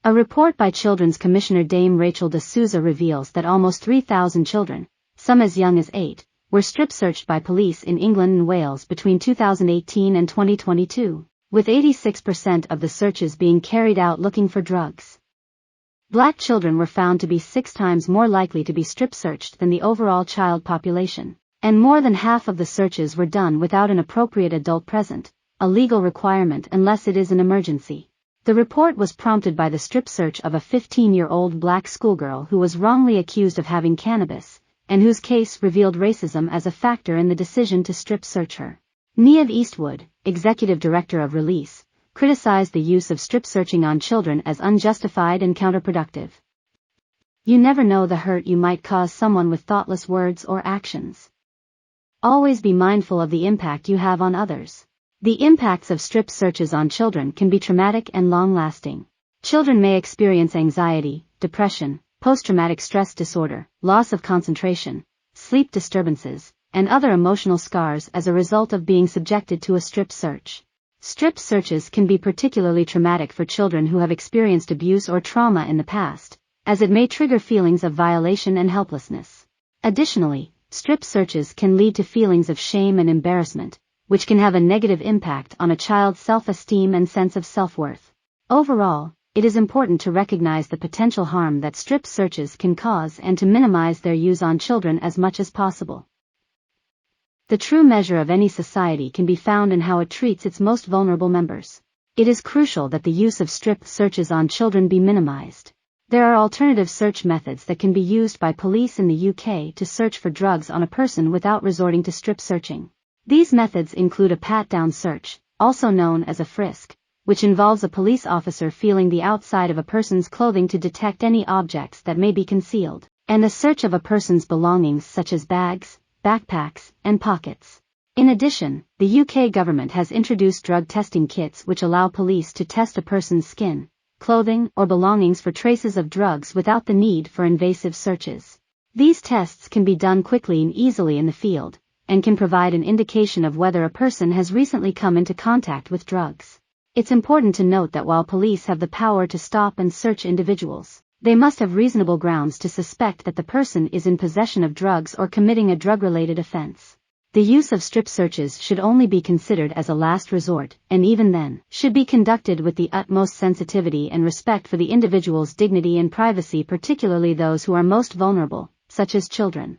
A report by Children's Commissioner Dame Rachel de Souza reveals that almost 3,000 children, some as young as 8, were strip-searched by police in England and Wales between 2018 and 2022, with 86% of the searches being carried out looking for drugs. Black children were found to be 6 times more likely to be strip-searched than the overall child population, and more than half of the searches were done without an appropriate adult present, a legal requirement unless it is an emergency. The report was prompted by the strip search of a 15-year-old black schoolgirl who was wrongly accused of having cannabis, and whose case revealed racism as a factor in the decision to strip search her. Niamh Eastwood, executive director of Release, criticized the use of strip searching on children as unjustified and counterproductive. You never know the hurt you might cause someone with thoughtless words or actions. Always be mindful of the impact you have on others. The impacts of strip searches on children can be traumatic and long-lasting. Children may experience anxiety, depression, post-traumatic stress disorder, loss of concentration, sleep disturbances, and other emotional scars as a result of being subjected to a strip search. Strip searches can be particularly traumatic for children who have experienced abuse or trauma in the past, as it may trigger feelings of violation and helplessness. Additionally, strip searches can lead to feelings of shame and embarrassment, which can have a negative impact on a child's self-esteem and sense of self-worth. Overall, it is important to recognize the potential harm that strip searches can cause and to minimize their use on children as much as possible. The true measure of any society can be found in how it treats its most vulnerable members. It is crucial that the use of strip searches on children be minimized. There are alternative search methods that can be used by police in the UK to search for drugs on a person without resorting to strip searching. These methods include a pat-down search, also known as a frisk, which involves a police officer feeling the outside of a person's clothing to detect any objects that may be concealed, and a search of a person's belongings such as bags, backpacks, and pockets. In addition, the UK government has introduced drug testing kits which allow police to test a person's skin, clothing, or belongings for traces of drugs without the need for invasive searches. These tests can be done quickly and easily in the field, and can provide an indication of whether a person has recently come into contact with drugs. It's important to note that while police have the power to stop and search individuals, they must have reasonable grounds to suspect that the person is in possession of drugs or committing a drug-related offense. The use of strip searches should only be considered as a last resort, and even then, should be conducted with the utmost sensitivity and respect for the individual's dignity and privacy, particularly those who are most vulnerable, such as children.